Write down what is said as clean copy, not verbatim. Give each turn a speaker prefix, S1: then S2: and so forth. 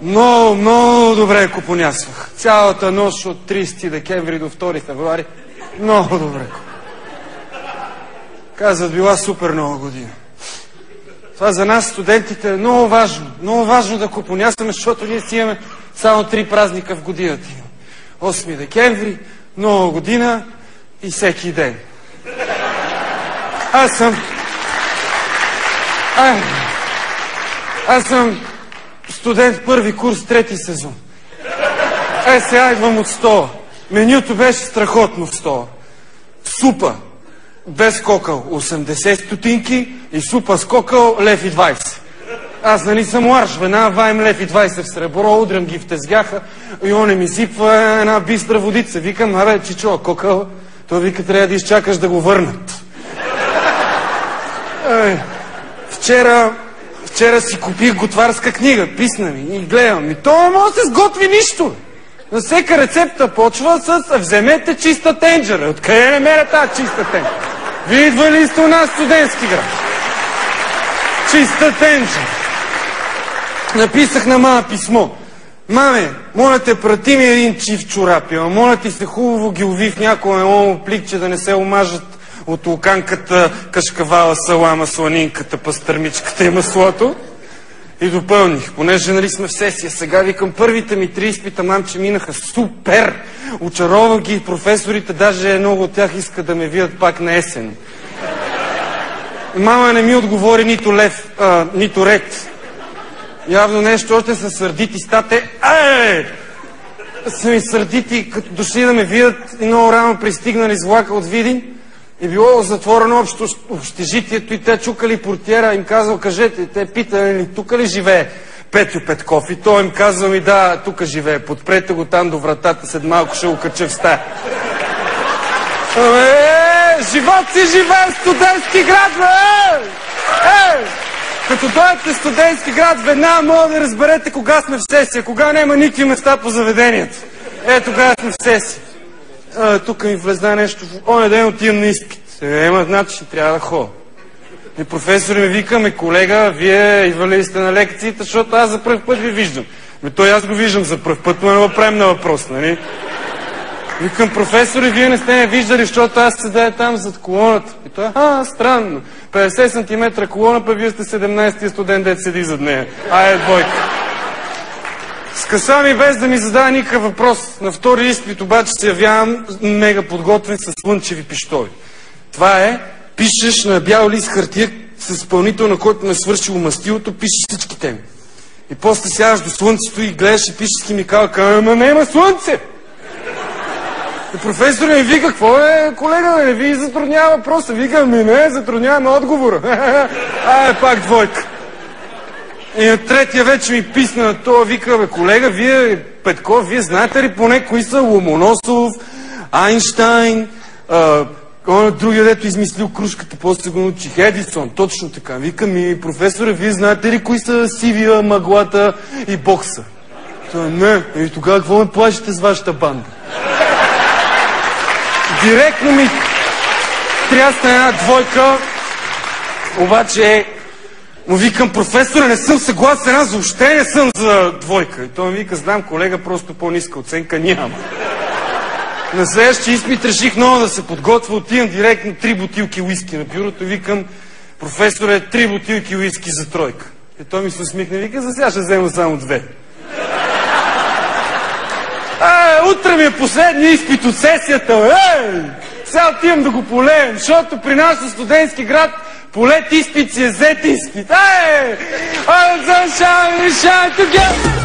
S1: Много, много добре купонясвах. Цялата нощ от 30 декември до 2 февруари. Много добре. Казват, била супер нова година. Това за нас, студентите, е много важно. Много важно да купонясваме, защото ние си имаме само 3 празника в годината. 8 декември, нова година и всеки ден. Аз съм студент първи курс, 3-ти сезон. Сега идвам от стола. Менюто беше страхотно в стола. Супа без кокъл 80 стотинки и супа с кокъл 1,20 лв. Аз нали съм ларш, веднага ваем 1,20 лв. в сребро, удрям ги в тезгяха и он ми сипва една бистра водица. Викам, аре, чичо, кокъл, той вика, трябва да изчакаш да го върнат. Вчера си купих готварска книга, писна ми и гледам. И то не може да се сготви нищо. На всека рецепта почва с вземете чиста тенджера. Откъде не меря тази чиста тенджера? Вие идвали сте у нас студентски град. Чиста тенджера. Написах на мама писмо. Маме, моля те, прати ми един чифт чорапи, а моля ти се хубаво ги уви в някое меломо пликче, да не се омажат от луканката, кашкавала, салама, сланинката, пастърмичката и маслото. И допълних, понеже нали сме в сесия, сега викам, първите ми 3 изпита, мамче, минаха супер! Очаровах ги, професорите, даже много от тях искат да ме видят пак на есен. Мама не ми отговори нито ред. Явно нещо, още са сърдити стате. Са ми сърдити, като дошли да ме видят и много рано пристигнали с влака от Видин. И било затворено общежитието и те чукали портиера, им казал, кажете, те питали, тук ли живее Петю Петков? И той им казал ми, да, тук живее, подпрете го там до вратата, след малко ще го кача в стая. Живот си живее в студентски град, бе! Като дойдете в студентски град, веднага мога да разберете кога сме в сесия, кога няма никакви места по заведението. Тогава сме в сесия. Тук ми влезна нещо. Оня ден отивам на изпит. Значи трябва да ходя. И професор ми вика, колега, вие идвали сте на лекциите, защото аз за пръв път ви виждам. Той аз го виждам за пръв път, но не го правим на въпрос, нали? Викам, професори, вие не сте ме виждали, защото аз седя там зад колоната. И той, странно. 50 см колона, па вие сте 17-тия студент, дет седи зад нея. Двойка. Скъса ми без да ми задава никакъв въпрос. На втори изпит обаче се явявам мега подготвен с слънчеви пищови. Това е, пишеш на бял лист хартия с изпълнител, на който ме свършило мастилото, пишеш всички теми. И после сядаш до слънцето и гледаш и пишеш с химикалка, ама не има слънце! И професор ми вика, какво е, колега, не ви затруднява въпроса? Вика, не, затрудняваме отговора. Пак двойка. И на третия вече ми писна на това, вика, колега, вие, Петков, вие знаете ли поне кои са Ломоносов, Айнщайн, другия, дето измислил кружката, после го научих, Едисон, точно така. Вика ми, професоре, вие знаете ли кои са Сивия, Мъглата и Бокса? Не. И тогава какво ме плашите с вашата банда? Директно ми трясна една двойка, обаче му викам, професоре, не съм съгласен, аз въобще не съм за двойка. И той ми вика, знам, колега, просто по-ниска оценка няма. На следващия изпит реших много да се подготвя, отивам директно 3 бутилки уиски на бюрото и викам, професоре, 3 бутилки уиски за тройка. И той ми се усмихна и вика, за сега ще взема само 2. Утре ми е последния изпит от сесията, сега отивам да го полеем, защото при нас в студентски град полет изпит си е зет изпит. All the sunshine, we shine together.